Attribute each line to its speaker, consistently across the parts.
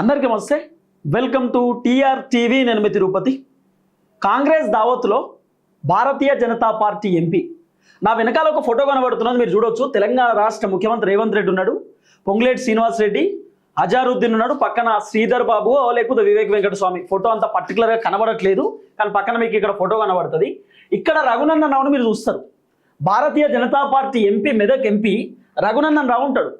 Speaker 1: అందరికీ నమస్తే. Welcome to TR TV. నేను మీ తిరుపతి. కాంగ్రెస్ దావత్లో భారతీయ జనతా పార్టీ ఎంపీ నా వెనకాల ఒక ఫోటో కనబడుతున్నది, మీరు చూడొచ్చు. తెలంగాణ రాష్ట్ర ముఖ్యమంత్రి రేవంత్ రెడ్డి ఉన్నాడు, పొంగులేటి శ్రీనివాస్ రెడ్డి, అజారుద్దీన్ ఉన్నాడు, పక్కన శ్రీధర్ బాబు లేకపోతే వివేక్ వెంకట స్వామి. ఫోటో అంత పర్టికులర్గా కనబడట్లేదు, కానీ పక్కన మీకు ఇక్కడ ఫోటో కనబడుతుంది. ఇక్కడ రఘునందన్ రావును మీరు చూస్తారు. Bharatiya Janata party MP, Medak MP Raghunandan Rao ఉంటాడు.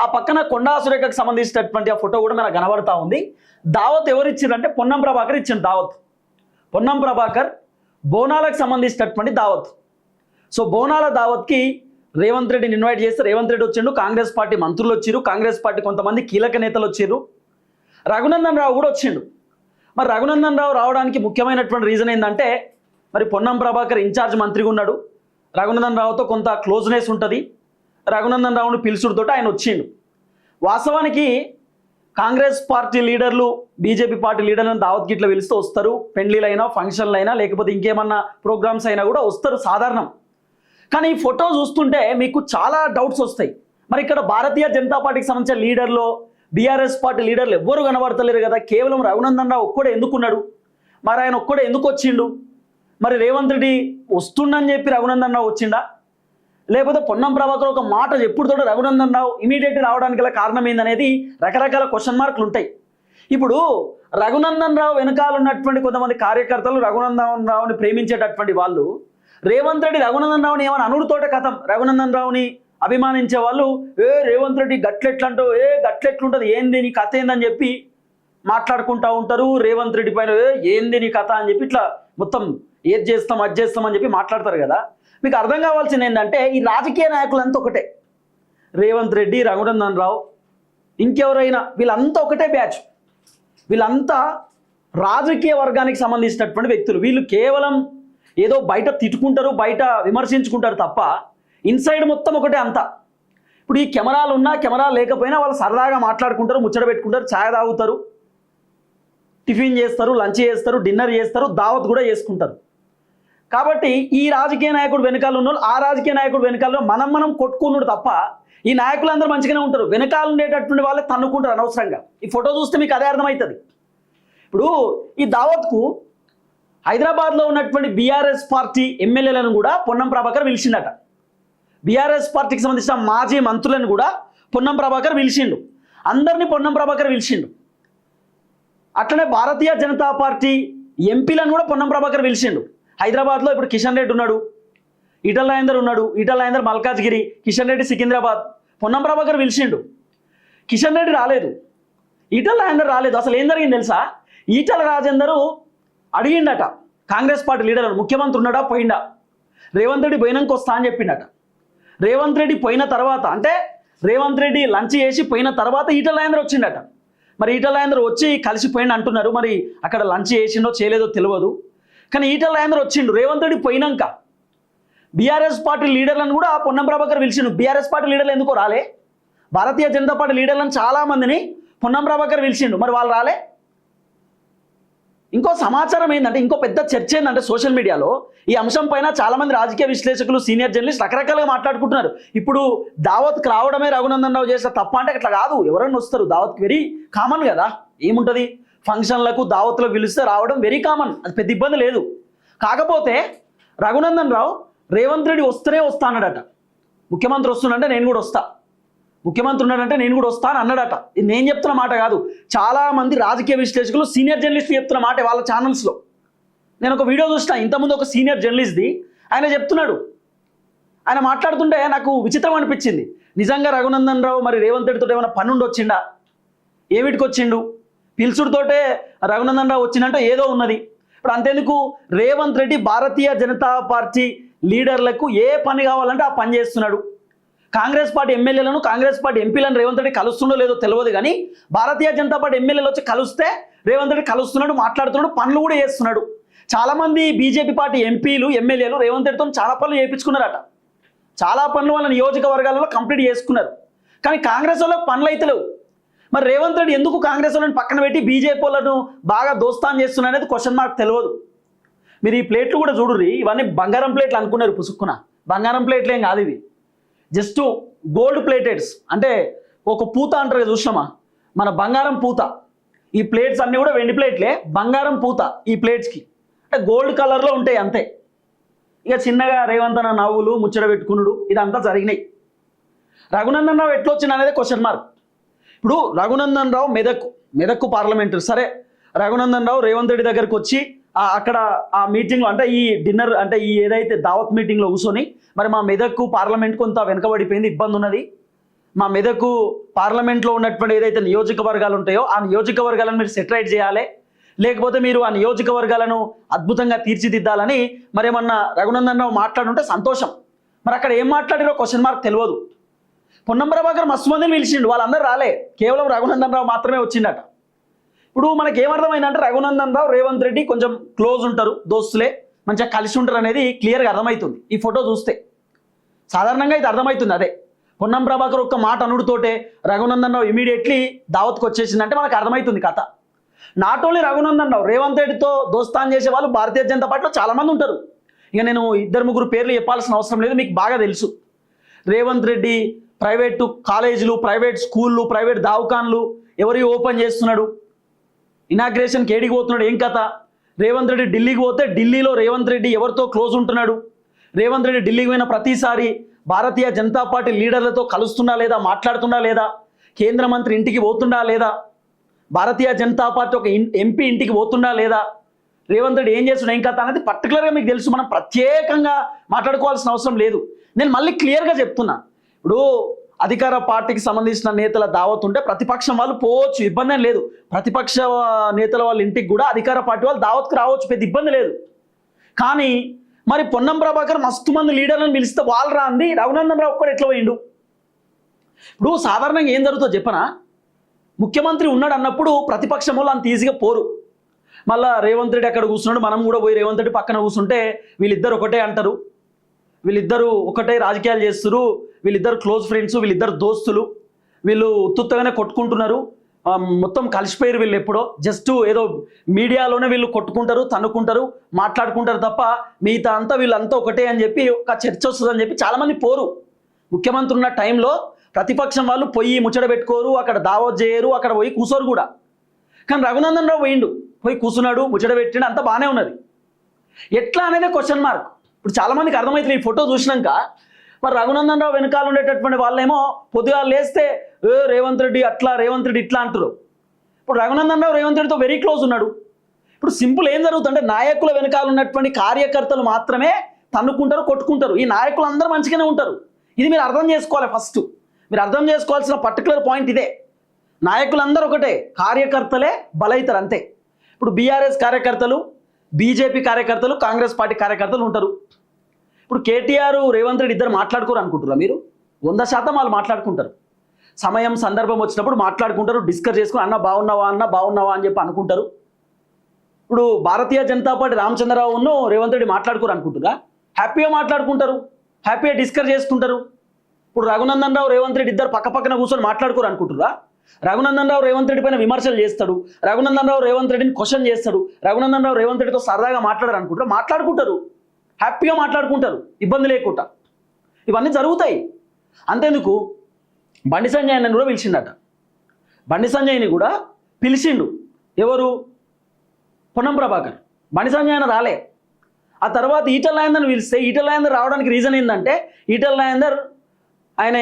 Speaker 1: ఆ పక్కన కొండా సురేఖకు సంబంధించినటువంటి ఆ ఫోటో కూడా మనకు కనబడతా ఉంది. దావత్ ఎవరు ఇచ్చిందంటే పొన్నం ప్రభాకర్ ఇచ్చిన దావత్. పొన్నం ప్రభాకర్ బోనాలకు సంబంధించినటువంటి దావత్. సో బోనాల దావత్కి రేవంత్ రెడ్డిని ఇన్వైట్ చేస్తే రేవంత్ రెడ్డి వచ్చిండు, కాంగ్రెస్ పార్టీ మంత్రులు వచ్చిరు, కాంగ్రెస్ పార్టీ కొంతమంది కీలక నేతలు వచ్చిర్రు, రఘునందన్ రావు కూడా వచ్చిండు. మరి రఘునందన్ రావు రావడానికి ముఖ్యమైనటువంటి రీజన్ ఏంటంటే, మరి పొన్నం ప్రభాకర్ ఇన్ఛార్జ్ మంత్రిగా ఉన్నాడు, రఘునందన్ రావుతో కొంత క్లోజ్నెస్ ఉంటుంది, రఘునందన్ రావును పిలుచుడుతో ఆయన వచ్చిండు. వాస్తవానికి కాంగ్రెస్ పార్టీ లీడర్లు బీజేపీ పార్టీ లీడర్లను దావత్ గిట్ల పిలుస్తూ వస్తారు. పెండ్లీలైనా, ఫంక్షన్లైనా, లేకపోతే ఇంకేమన్నా ప్రోగ్రామ్స్ అయినా కూడా వస్తారు, సాధారణం. కానీ ఈ ఫోటో చూస్తుంటే మీకు చాలా డౌట్స్ వస్తాయి. మరి ఇక్కడ భారతీయ జనతా పార్టీకి సంబంధించిన లీడర్లు, బీఆర్ఎస్ పార్టీ లీడర్లు ఎవ్వరు కనబడతలేరు కదా, కేవలం రఘునందన్ రావు ఒక్కడే ఎందుకున్నాడు, మరి ఆయన ఒక్కడే ఎందుకు వచ్చిండు, మరి రేవంత్ రెడ్డి వస్తుండని చెప్పి రఘునందన్ రావు వచ్చిండా, లేకపోతే పొన్నం ప్రభాకర్ ఒక మాట ఎప్పుడుతో రఘునందన్ రావు ఇమీడియట్ రావడానికి గల కారణం ఏందనేది రకరకాల క్వశ్చన్ మార్కులు ఉంటాయి. ఇప్పుడు రఘునందన్ రావు వెనకాల ఉన్నటువంటి కొంతమంది కార్యకర్తలు రఘునందన్ రావుని ప్రేమించేటటువంటి వాళ్ళు రేవంత్ రెడ్డి రఘునందన్ రావుని ఏమైనా అనుడుతోటే కథం, రఘునందన్ రావుని అభిమానించే వాళ్ళు రేవంత్ రెడ్డి గట్లెట్లంటూ గట్లెట్లుంటుంది, ఏంది నీ కథ ఏందని చెప్పి మాట్లాడుకుంటూ ఉంటారు. రేవంత్ రెడ్డి పైన ఏంది నీ కథ అని చెప్పి ఇట్లా మొత్తం ఏది చేస్తాం అది చేస్తామని చెప్పి మాట్లాడతారు కదా. మీకు అర్థం కావాల్సింది ఏంటంటే, ఈ రాజకీయ నాయకులంతా ఒకటే, రేవంత్ రెడ్డి, రఘునందన్ రావు, ఇంకెవరైనా వీళ్ళంతా ఒకటే బ్యాచ్. వీళ్ళంతా రాజకీయ వర్గానికి సంబంధించినటువంటి వ్యక్తులు. వీళ్ళు కేవలం ఏదో బయట తిట్టుకుంటారు, బయట విమర్శించుకుంటారు తప్ప ఇన్సైడ్ మొత్తం ఒకటే అంతా. ఇప్పుడు ఈ కెమెరాలు ఉన్నా కెమెరా లేకపోయినా వాళ్ళు సరదాగా మాట్లాడుకుంటారు, ముచ్చట పెట్టుకుంటారు, ఛాయ్ తాగుతారు, టిఫిన్ చేస్తారు, లంచ్ చేస్తారు, డిన్నర్ చేస్తారు, దావత్ కూడా చేసుకుంటారు. కాబట్టి ఈ రాజకీయ నాయకుడు వెనకాల ఉన్నోళ్ళు ఆ రాజకీయ నాయకుడు వెనకాల మనం కొట్టుకున్నాడు తప్ప ఈ నాయకులందరూ మంచిగానే ఉంటారు, వెనకాల ఉండేటటువంటి వాళ్ళే తన్నుకుంటారు అనవసరంగా. ఈ ఫోటో చూస్తే మీకు అదే అర్థమవుతుంది. ఇప్పుడు ఈ దావత్కు హైదరాబాద్లో ఉన్నటువంటి బీఆర్ఎస్ పార్టీ ఎమ్మెల్యేలను కూడా పొన్నం ప్రభాకర్ పిలిచిందట. బీఆర్ఎస్ పార్టీకి సంబంధించిన మాజీ మంత్రులను కూడా పొన్నం ప్రభాకర్ పిలిచిండు, అందరినీ పొన్నం ప్రభాకర్ పిలిచిండు. అట్లనే భారతీయ జనతా పార్టీ ఎంపీలను కూడా పొన్నం ప్రభాకర్ పిలిచిండు. హైదరాబాద్లో ఇప్పుడు కిషన్ రెడ్డి ఉన్నాడు, ఈటల రాజేందర్ ఉన్నాడు, ఈటల రాజేందర్ మల్కాజ్గిరి, కిషన్ రెడ్డి సికింద్రాబాద్. పొన్నం ప్రభాకర్ పిలిచిండు, కిషన్ రెడ్డి రాలేదు, ఈటల రాజేందర్ రాలేదు. అసలు ఏం జరిగింది తెలుసా, ఈటల రాజేందరు అడిగిండట కాంగ్రెస్ పార్టీ లీడర్, ముఖ్యమంత్రి ఉన్నాడా పోయిండా, రేవంత్ రెడ్డి పోయినాక వస్తా అని చెప్పిండట. రేవంత్ రెడ్డి పోయిన తర్వాత, అంటే రేవంత్ రెడ్డి లంచ్ చేసి పోయిన తర్వాత ఈటల రాజేందర్ వచ్చిండట. మరి ఈటల రాజేందర్ వచ్చి కలిసిపోయిండు అంటున్నారు, మరి అక్కడ లంచ్ చేసిండో చేయలేదో తెలియదు. కానీ ఈటల రాజేందర్ వచ్చిండు రేవంత్ రెడ్డి పోయినాక. బీఆర్ఎస్ పార్టీ లీడర్లను కూడా పొన్నం ప్రభాకర్ పిలిచిండు. బీఆర్ఎస్ పార్టీ లీడర్లు ఎందుకో రాలే, భారతీయ జనతా పార్టీ లీడర్లను చాలామందిని పొన్నం ప్రభాకర్ పిలిచిండు, మరి వాళ్ళు రాలే. ఇంకో సమాచారం ఏంటంటే, ఇంకో పెద్ద చర్చ ఏంటంటే సోషల్ మీడియాలో ఈ అంశం పైన చాలామంది రాజకీయ విశ్లేషకులు, సీనియర్ జర్నలిస్ట్ రకరకాలుగా మాట్లాడుకుంటున్నారు. ఇప్పుడు దావత్కి రావడమే రఘునందన్ రావు చేసిన తప్ప అంటే అట్లా కాదు, ఎవరైనా వస్తారు దావత్కి, వెరీ కామన్ కదా. ఏముంటుంది, ఫంక్షన్లకు దావత్లకు పిలిస్తే రావడం వెరీ కామన్, అది పెద్ద ఇబ్బంది లేదు. కాకపోతే రఘునందన్ రావు రేవంత్ రెడ్డి వస్తేనే వస్తా అన్నాడట. ముఖ్యమంత్రి వస్తున్నాడంటే నేను కూడా వస్తా, ముఖ్యమంత్రి ఉన్నాడంటే నేను కూడా వస్తా అని అన్నాడట. ఇది నేను చెప్తున్న మాట కాదు, చాలామంది రాజకీయ విశ్లేషకులు, సీనియర్ జర్నలిస్టులు చెప్తున్న మాట వాళ్ళ ఛానల్స్లో. నేను ఒక వీడియో చూసిన ఇంతకుముందు, ఒక సీనియర్ జర్నలిస్ట్ది, ఆయన చెప్తున్నాడు. ఆయన మాట్లాడుతుంటే నాకు విచిత్రం అనిపించింది. నిజంగా రఘునందన్ రావు మరి రేవంత్ రెడ్డితో ఏమైనా పనుండి వచ్చిండా, ఏమిటికి వచ్చిండు, పిలుచుడితోటే రఘునందన్ రావు వచ్చిందంటే ఏదో ఉన్నది. ఇప్పుడు అంతేందుకు, రేవంత్ రెడ్డి భారతీయ జనతా పార్టీ లీడర్లకు ఏ పని కావాలంటే ఆ పని చేస్తున్నాడు. కాంగ్రెస్ పార్టీ ఎమ్మెల్యేలను, కాంగ్రెస్ పార్టీ ఎంపీలను రేవంత్ రెడ్డి కలుస్తుండో లేదో తెలియదు, కానీ భారతీయ జనతా పార్టీ ఎమ్మెల్యేలు వచ్చి కలిస్తే రేవంత్ రెడ్డి కలుస్తున్నాడు, మాట్లాడుతున్నాడు, పనులు కూడా చేస్తున్నాడు. చాలామంది బీజేపీ పార్టీ ఎంపీలు, ఎమ్మెల్యేలు రేవంత్ రెడ్డితో చాలా పనులు చేయించుకున్నారట. చాలా పనులు వాళ్ళ నియోజకవర్గాలలో కంప్లీట్ చేసుకున్నారు. కానీ కాంగ్రెస్ వాళ్ళకి పనులు అయితే లేవు. మరి రేవంత్ రెడ్డి ఎందుకు కాంగ్రెస్ వాళ్ళని పక్కన పెట్టి బీజేపీ వాళ్ళను బాగా దోస్తాన్ చేస్తున్నా అనేది క్వశ్చన్ మార్క్ తెలియదు. మీరు ఈ ప్లేట్లు కూడా చూడుర్రి, ఇవన్నీ బంగారం ప్లేట్లు అనుకున్నారు పుసుక్కున, బంగారం ప్లేట్లు ఏం కాదు ఇవి, జస్ట్ గోల్డ్ ప్లేటెడ్స్. అంటే ఒక పూత అంటారు చూసినామా, మన బంగారం పూత, ఈ ప్లేట్స్ అన్నీ కూడా వెండి ప్లేట్లే, బంగారం పూత ఈ ప్లేట్స్కి, అంటే గోల్డ్ కలర్లో ఉంటాయి అంతే. ఇక చిన్నగా రేవంత్ అన్న నవ్వులు ముచ్చట పెట్టుకున్నాడు ఇదంతా జరిగినాయి. రఘునందన్ రావు ఎట్లా వచ్చింది అనేది క్వశ్చన్ మార్క్. ఇప్పుడు రఘునందన్ రావు మెదక్కు పార్లమెంటరీ, సరే రఘునందన్ రావు రేవంత్ రెడ్డి దగ్గరికి వచ్చి అక్కడ ఆ మీటింగ్లో అంటే ఈ డిన్నర్ అంటే ఈ ఏదైతే దావత్ మీటింగ్లో కూర్చొని మరి మా మెదక్కు పార్లమెంట్ కొంత వెనకబడిపోయింది, ఇబ్బంది ఉన్నది, మా మెదక్కు పార్లమెంట్లో ఉన్నటువంటి ఏదైతే నియోజకవర్గాలు ఉంటాయో ఆ నియోజకవర్గాలను మీరు సెటరైట్ చేయాలి, లేకపోతే మీరు ఆ నియోజకవర్గాలను అద్భుతంగా తీర్చిదిద్దాలని మరేమన్నా రఘునందన్ రావు మాట్లాడుంటే సంతోషం. మరి అక్కడ ఏం మాట్లాడారో క్వశ్చన్ మార్క్ తెలియదు. పొన్నం ప్రభాకర్ మస్తు మందిని పిలిచిండు, వాళ్ళందరూ రాలే, కేవలం రఘునందన్ రావు మాత్రమే వచ్చిందట. ఇప్పుడు మనకి ఏమర్థమైందంటే రఘునందన్ రావు రేవంత్ రెడ్డి కొంచెం క్లోజ్ ఉంటారు, దోస్తులే, మంచిగా కలిసి ఉంటారు అనేది క్లియర్గా అర్థమవుతుంది ఈ ఫోటో చూస్తే. సాధారణంగా ఇది అర్థమవుతుంది. అదే పొన్నం ప్రభాకర్ ఒక్క మాట అనుడితోటే రఘునందన్ రావు ఇమీడియట్లీ దావత్కి వచ్చేసిందంటే మనకు అర్థమవుతుంది కథ. నాట్ ఓన్లీ రఘునందన్ రావు, రేవంత్ రెడ్డితో దోస్తాన్ చేసే వాళ్ళు భారతీయ జనతా పార్టీలో చాలామంది ఉంటారు. ఇక నేను 2-3 పేర్లు చెప్పాల్సిన అవసరం లేదు, మీకు బాగా తెలుసు. రేవంత్ రెడ్డి ప్రైవేటు కాలేజీలు, ప్రైవేట్ స్కూళ్ళు, ప్రైవేట్ దవాఖాన్లు ఎవరి ఓపెన్ చేస్తున్నాడు, ఇనాగ్రేషన్కి ఏడికి పోతున్నాడు, ఏం కథ. రేవంత్ రెడ్డి ఢిల్లీకి పోతే ఢిల్లీలో రేవంత్ రెడ్డి ఎవరితో క్లోజ్ ఉంటున్నాడు, రేవంత్ రెడ్డి ఢిల్లీకి పోయిన ప్రతిసారి భారతీయ జనతా పార్టీ లీడర్లతో కలుస్తున్నా లేదా, మాట్లాడుతున్నా లేదా, కేంద్ర మంత్రి ఇంటికి పోతుండా లేదా, భారతీయ జనతా పార్టీ ఒక ఎంపీ ఇంటికి పోతుండా లేదా, రేవంత్ రెడ్డి ఏం చేస్తున్నా ఏం కథ అనేది పర్టికులర్గా మీకు తెలుసు. మనం ప్రత్యేకంగా మాట్లాడుకోవాల్సిన అవసరం లేదు. నేను మళ్ళీ క్లియర్గా చెప్తున్నా, ఇప్పుడు అధికార పార్టీకి సంబంధించిన నేతల దావత్ ఉంటే ప్రతిపక్షం వాళ్ళు పోవచ్చు, ఇబ్బంది ఏం లేదు. ప్రతిపక్ష నేతల వాళ్ళ ఇంటికి కూడా అధికార పార్టీ వాళ్ళు దావత్కి రావచ్చు, పెద్ద ఇబ్బంది లేదు. కానీ మరి పొన్నం ప్రభాకర్ మస్తు మంది లీడర్లను పిలిస్తే వాళ్ళు రాంది, రఘునందన్ రావు ఒక్కడు ఎట్లా పోయిండు? ఇప్పుడు సాధారణంగా ఏం జరుగుతుందో చెప్పనా, ముఖ్యమంత్రి ఉన్నాడు అన్నప్పుడు ప్రతిపక్షం వాళ్ళు అంత ఈజీగా పోరు. మళ్ళీ రేవంత్ రెడ్డి అక్కడ కూర్చున్నాడు, మనం కూడా పోయి రేవంత్ రెడ్డి పక్కన కూర్చుంటే వీళ్ళిద్దరు ఒకటే అంటారు, వీళ్ళిద్దరూ ఒకటే రాజకీయాలు చేస్తున్నారు, వీళ్ళిద్దరు క్లోజ్ ఫ్రెండ్స్, వీళ్ళిద్దరు దోస్తులు, వీళ్ళు ఉత్తుత్తగానే కొట్టుకుంటున్నారు, మొత్తం కలిసిపోయారు వీళ్ళు. ఎప్పుడో జస్ట్ ఏదో మీడియాలోనే వీళ్ళు కొట్టుకుంటారు, తన్నుకుంటారు, మాట్లాడుకుంటారు తప్ప మిగతా అంతా వీళ్ళంతా ఒకటే అని చెప్పి ఒక చర్చ వస్తుందని చెప్పి చాలామంది పోరు. ముఖ్యమంత్రి ఉన్న టైంలో ప్రతిపక్షం వాళ్ళు పోయి ముచ్చట పెట్టుకోరు, అక్కడ దావత్ చేయరు, అక్కడ పోయి కూర్చోరు కూడా. కానీ రఘునందన్ రావు పోయిండు, పోయి కూర్చున్నాడు, ముచ్చట పెట్టిండు, అంతా బాగానే ఉన్నది. ఎట్లా అనేది క్వశ్చన్ మార్క్. ఇప్పుడు చాలామందికి అర్థమవుతుంది ఈ ఫోటో చూసినాక. మరి రఘునందన్ రావు వెనకాల ఉండేటటువంటి వాళ్ళేమో పొద్దుగా లేస్తే రేవంత్ రెడ్డి అట్లా, రేవంత్ రెడ్డి ఇట్లా అంటారు. ఇప్పుడు రఘునందన్ రావు రేవంత్ రెడ్డితో వెరీ క్లోజ్ ఉన్నాడు. ఇప్పుడు సింపుల్ ఏం జరుగుతుందంటే నాయకుల వెనకాల ఉన్నటువంటి కార్యకర్తలు మాత్రమే తన్నుకుంటారు, కొట్టుకుంటారు. ఈ నాయకులు అందరూ మంచిగానే ఉంటారు. ఇది మీరు అర్థం చేసుకోవాలి. ఫస్ట్ మీరు అర్థం చేసుకోవాల్సిన పర్టికులర్ పాయింట్ ఇదే. నాయకులందరూ ఒకటే, కార్యకర్తలే బలైతారు అంతే. ఇప్పుడు బీఆర్ఎస్ కార్యకర్తలు, బీజేపీ కార్యకర్తలు, కాంగ్రెస్ పార్టీ కార్యకర్తలు ఉంటారు. ఇప్పుడు కేటీఆర్ రేవంత్ రెడ్డి ఇద్దరు మాట్లాడుకోరు అనుకుంటారా మీరు? 100% వాళ్ళు మాట్లాడుకుంటారు. సమయం సందర్భం వచ్చినప్పుడు మాట్లాడుకుంటారు, డిస్కస్ చేసుకుని అన్న బాగున్నావా అని చెప్పి అనుకుంటారు. ఇప్పుడు భారతీయ జనతా పార్టీ రామచంద్రరావును రేవంత్ రెడ్డి మాట్లాడుకోరు అనుకుంటారా? హ్యాపీగా మాట్లాడుకుంటారు, హ్యాపీగా డిస్కస్ చేసుకుంటారు. ఇప్పుడు రఘునందన్ రావు రేవంత్ రెడ్డి ఇద్దరు పక్కన కూర్చొని మాట్లాడుకోరు అనుకుంటారా? రఘునందన్ రావు రేవంత్ రెడ్డి పైన విమర్శలు చేస్తాడు, రఘునందన్ రావు రేవంత్ రెడ్డిని క్వశ్చన్ చేస్తాడు, రఘునందన్ రావు రేవంత్ రెడ్డితో సరదాగా మాట్లాడారు అనుకుంటారు? మాట్లాడుకుంటారు, హ్యాపీగా మాట్లాడుకుంటారు, ఇబ్బంది లేకుండా. ఇవన్నీ జరుగుతాయి. అంతేందుకు బండి సంజయ్ అన్నని కూడా పిలిచిండట. బండి సంజయ్ని కూడా పిలిచిండు ఎవరు? పొన్నం ప్రభాకర్. బండి సంజయ్ అన్న రాలే. ఆ తర్వాత ఈటల రాజేందర్ని పిలిస్తే ఈటల రాజేందర్ రావడానికి రీజన్ ఏంటంటే ఈటల రాజేందర్ ఆయన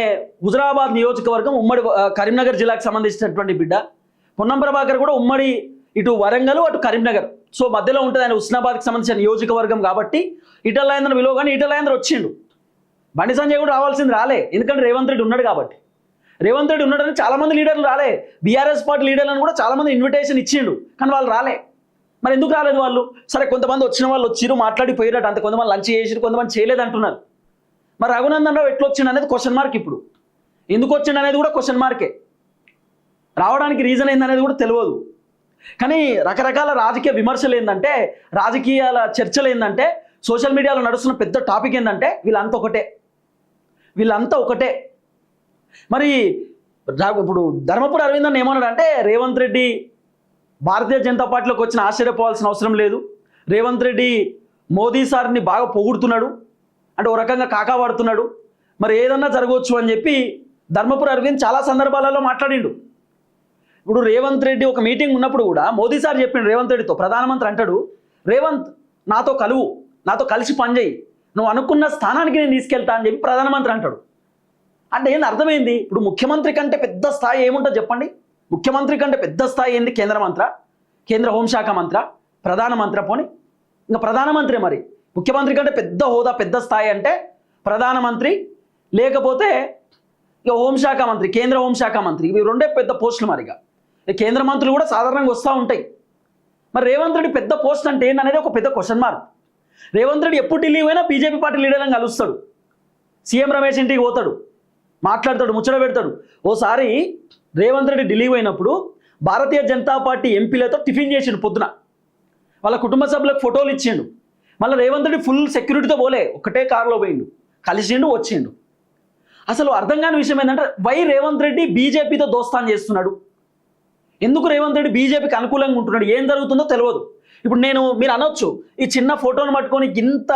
Speaker 1: హుజురాబాద్ నియోజకవర్గం ఉమ్మడి కరీంనగర్ జిల్లాకు సంబంధించినటువంటి బిడ్డ. పొన్నం ప్రభాకర్ కూడా ఉమ్మడి ఇటు వరంగల్ అటు కరీంనగర్, సో మధ్యలో ఉంటుంది ఆయన హుస్నాబాద్కి సంబంధించిన నియోజకవర్గం కాబట్టి ఈటల రాజేందర్ విలువగానే ఈటల రాజేందర్ వచ్చిండు. బండి సంజయ్ కూడా రావాల్సింది రాలే, ఎందుకంటే రేవంత్ రెడ్డి ఉన్నాడు కాబట్టి. రేవంత్ రెడ్డి ఉన్నాడని చాలామంది లీడర్లు రాలే, బీఆర్ఎస్ పార్టీ లీడర్లను కూడా చాలామంది ఇన్విటేషన్ ఇచ్చిండు, కానీ వాళ్ళు రాలే. మరి ఎందుకు రాలేదు వాళ్ళు? సరే కొంతమంది వచ్చిన వాళ్ళు వచ్చిరు, మాట్లాడిపోయారట అంతే, కొంతమంది లంచ్ చేసిరు, కొంతమంది చేయలేదు అంటున్నారు. మరి రఘునందన్ రావు ఎట్లా వచ్చిండు అనేది క్వశ్చన్ మార్క్. ఇప్పుడు ఎందుకు వచ్చిండు అనేది కూడా క్వశ్చన్ మార్కే. రావడానికి రీజన్ ఏందనేది కూడా తెలియదు. కానీ రకరకాల రాజకీయ విమర్శలు ఏంటంటే, రాజకీయాల చర్చలు ఏంటంటే, సోషల్ మీడియాలో నడుస్తున్న పెద్ద టాపిక్ ఏంటంటే వీళ్ళంతా ఒకటే. మరి ఇప్పుడు ధర్మపురి అరవింద్ అన్న ఏమన్నాడు అంటే, రేవంత్ రెడ్డి భారతీయ జనతా పార్టీలోకి వచ్చిన ఆశ్చర్యపోవాల్సిన అవసరం లేదు, రేవంత్ రెడ్డి మోదీ సార్ని బాగా పొగుడుతున్నాడు అంటే ఓ రకంగా కాకావాడుతున్నాడు, మరి ఏదన్నా జరగవచ్చు అని చెప్పి ధర్మపురి అరవింద్ చాలా సందర్భాలలో మాట్లాడిండు. ఇప్పుడు రేవంత్ రెడ్డి ఒక మీటింగ్ ఉన్నప్పుడు కూడా మోదీ సార్ చెప్పిండు రేవంత్ రెడ్డితో, ప్రధానమంత్రి అంటాడు, రేవంత్ నాతో కలువు, నాతో కలిసి పనిచేయి, నువ్వు అనుకున్న స్థానానికి నేను తీసుకెళ్తా అని చెప్పి ప్రధానమంత్రి అంటాడు. అంటే ఏంది అర్థమైంది? ఇప్పుడు ముఖ్యమంత్రి కంటే పెద్ద స్థాయి ఏముంటుంది చెప్పండి? ముఖ్యమంత్రి కంటే పెద్ద స్థాయి ఏంది? కేంద్ర మంత్ర, కేంద్ర హోంశాఖ మంత్ర, ప్రధానమంత్రి. పోని ఇంకా ప్రధానమంత్రి. మరి ముఖ్యమంత్రి కంటే పెద్ద హోదా, పెద్ద స్థాయి అంటే ప్రధానమంత్రి, లేకపోతే ఇక హోంశాఖ మంత్రి, కేంద్ర హోంశాఖ మంత్రి. ఇవి రెండే పెద్ద పోస్టులు. మరిగా కేంద్ర మంత్రులు కూడా సాధారణంగా వస్తూ ఉంటాయి. మరి రేవంత్ రెడ్డి పెద్ద పోస్ట్ అంటే ఏంటనేది ఒక పెద్ద క్వశ్చన్ మార్క్. రేవంత్ రెడ్డి ఎప్పుడు ఢిల్లీ పోయినా బీజేపీ పార్టీ లీడర్లను కలుస్తాడు, సీఎం రమేష్ ఇంటికి పోతాడు, మాట్లాడతాడు, ముచ్చట పెడతాడు. ఓసారి రేవంత్ రెడ్డి ఢిల్లీ పోయినప్పుడు భారతీయ జనతా పార్టీ ఎంపీలతో టిఫిన్ చేసిండు పొద్దున, వాళ్ళ కుటుంబ సభ్యులకు ఫోటోలు ఇచ్చిండు. మళ్ళీ రేవంత్ రెడ్డి ఫుల్ సెక్యూరిటీతో పోలే, ఒకటే కారులో పోయిండు, కలిసిండు, వచ్చిండు. అసలు అర్థం కాని విషయం ఏంటంటే వై రేవంత్ రెడ్డి బీజేపీతో దోస్తాన్ చేస్తున్నాడు? ఎందుకు రేవంత్ రెడ్డి బీజేపీకి అనుకూలంగా ఉంటున్నాడు? ఏం జరుగుతుందో తెలియదు. ఇప్పుడు మీరు అనొచ్చు, ఈ చిన్న ఫోటోను పట్టుకొని ఇంత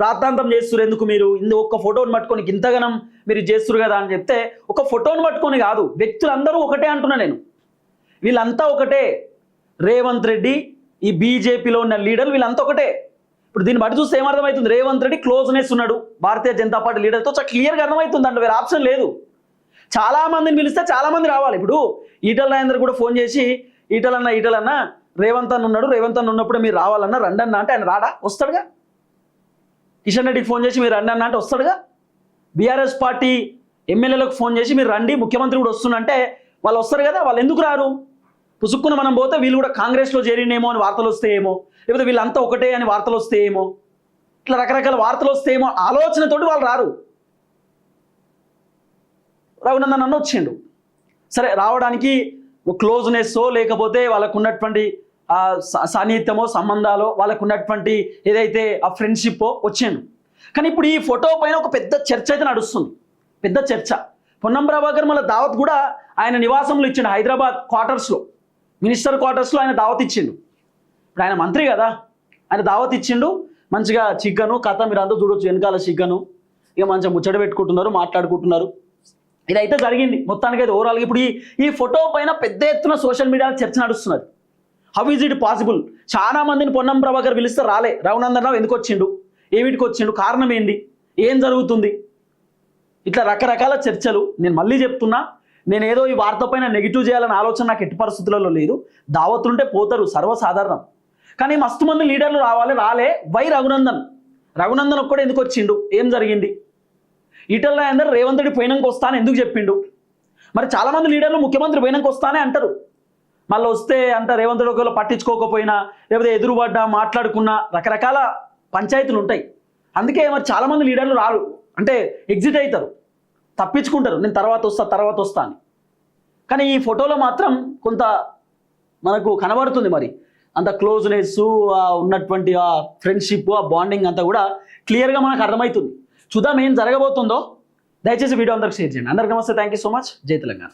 Speaker 1: రాద్ధాంతం చేస్తున్నారు ఎందుకు మీరు? ఒక్క ఫోటోను పట్టుకొని ఇంతగానం మీరు చేస్తున్నారు కదా అని చెప్తే, ఒక ఫోటోను పట్టుకొని కాదు, వ్యక్తులందరూ ఒకటే అంటున్నా నేను. వీళ్ళంతా ఒకటే. రేవంత్ రెడ్డి, ఈ బీజేపీలో ఉన్న లీడర్లు వీళ్ళంతా ఒకటే. ఇప్పుడు దీన్ని బట్టి చూస్తే ఏమర్థమవుతుంది? రేవంత్ రెడ్డి క్లోజ్నెస్ ఉన్నాడు భారతీయ జనతా పార్టీ లీడర్తో, చాలా క్లియర్గా అర్థమవుతుంది. అంటే వేరే ఆప్షన్ లేదు. చాలా మందిని పిలిస్తే చాలా మంది రావాలి. ఇప్పుడు ఈటల రాజేందర్ కూడా ఫోన్ చేసి, ఈటలన్న రేవంత్ అన్న ఉన్నాడు, రేవంత్ అన్న ఉన్నప్పుడు మీరు రావాలన్నా రండి అన్న అంటే ఆయన రాడా? వస్తాడుగా. కిషన్ రెడ్డికి ఫోన్ చేసి మీరు రండి అన్న అంటే వస్తాడుగా. బీఆర్ఎస్ పార్టీ ఎమ్మెల్యేలకు ఫోన్ చేసి మీరు రండి, ముఖ్యమంత్రి కూడా వస్తున్నంటే వాళ్ళు వస్తారు కదా. వాళ్ళు ఎందుకు రారు? పుసుక్కున మనం పోతే వీళ్ళు కూడా కాంగ్రెస్లో చేరినేమో అని వార్తలు వస్తేయేమో, లేకపోతే వీళ్ళంతా ఒకటే అని వార్తలు వస్తేయేమో, ఇట్లా రకరకాల వార్తలు వస్తేయేమో ఆలోచనతోటి వాళ్ళు రారు. రఘునందన్ అన్న వచ్చిండు, సరే రావడానికి క్లోజ్నెస్ లేకపోతే వాళ్ళకు ఉన్నటువంటి సాన్నిహిత్యమో, సంబంధాలు, వాళ్ళకు ఉన్నటువంటి ఏదైతే ఆ ఫ్రెండ్షిప్ వచ్చిండు. కానీ ఇప్పుడు ఈ ఫోటో పైన ఒక పెద్ద చర్చ అయితే నడుస్తుంది, పెద్ద చర్చ. పొన్నం ప్రభాకర్ మళ్ళీ దావత్ కూడా ఆయన నివాసంలో ఇచ్చిండు, హైదరాబాద్ క్వార్టర్స్లో, మినిస్టర్ క్వార్టర్స్లో ఆయన దావత్ ఇచ్చిండు. ఇప్పుడు ఆయన మంత్రి కదా, ఆయన దావత్ ఇచ్చిండు. మంచిగా చికెను కథ మీరు అంతా చూడొచ్చు, వెనకాల చికెను, ఇక మంచిగా ముచ్చట పెట్టుకుంటున్నారు, మాట్లాడుకుంటున్నారు. ఇదైతే జరిగింది మొత్తానికైతే ఓవరాల్గా. ఇప్పుడు ఈ ఫోటో పైన పెద్ద ఎత్తున సోషల్ మీడియాలో చర్చ నడుస్తున్నది. How is it possible? చాలా మందిని పొన్నం ప్రభాకర్ పిలిస్తే రాలే, రఘునందన్ రావు ఎందుకు వచ్చిండు, ఏమిటికి వచ్చిండు, కారణం ఏంది, ఏం జరుగుతుంది, ఇట్లా రకరకాల చర్చలు. నేను మళ్ళీ చెప్తున్నా, నేను ఏదో ఈ వార్త పైన నెగిటివ్ చేయాలనే ఆలోచన నాకు ఎట్టి పరిస్థితులలో లేదు. దావత్తుంటే పోతారు, సర్వసాధారణం. కానీ మస్తు మంది లీడర్లు రాలే. వై రఘునందన్ ఒక్కడే ఎందుకు వచ్చిండు, ఏం జరిగింది? ఈటల రాజేందర్ రేవంత్ రెడ్డి పోయినాక వస్తాను ఎందుకు చెప్పిండు? మరి చాలామంది లీడర్లు ముఖ్యమంత్రి పోయినాక వస్తానే అంటారు. మళ్ళీ వస్తే అంటారు రేవంత్ రెడ్డి ఒకవేళ పట్టించుకోకపోయినా, లేకపోతే ఎదురుపడ్డా, మాట్లాడుకున్నా రకరకాల పంచాయతీలు ఉంటాయి. అందుకే మరి చాలామంది లీడర్లు రారు, అంటే ఎగ్జిట్ అవుతారు, తప్పించుకుంటారు, నేను తర్వాత వస్తా అని. కానీ ఈ ఫోటోలో మాత్రం కొంత మనకు కనబడుతుంది, మరి అంత క్లోజ్నెస్, ఉన్నటువంటి ఆ ఫ్రెండ్షిప్, ఆ బాండింగ్ అంతా కూడా క్లియర్గా మనకు అర్థమవుతుంది. చూద్దాం ఏం జరగబోతుందో. దయచేసి వీడియో అందరికి షేర్ చేయండి. అందరికీ నమస్తే, థ్యాంక్ యూ సో మచ్. జై తెలంగాణ.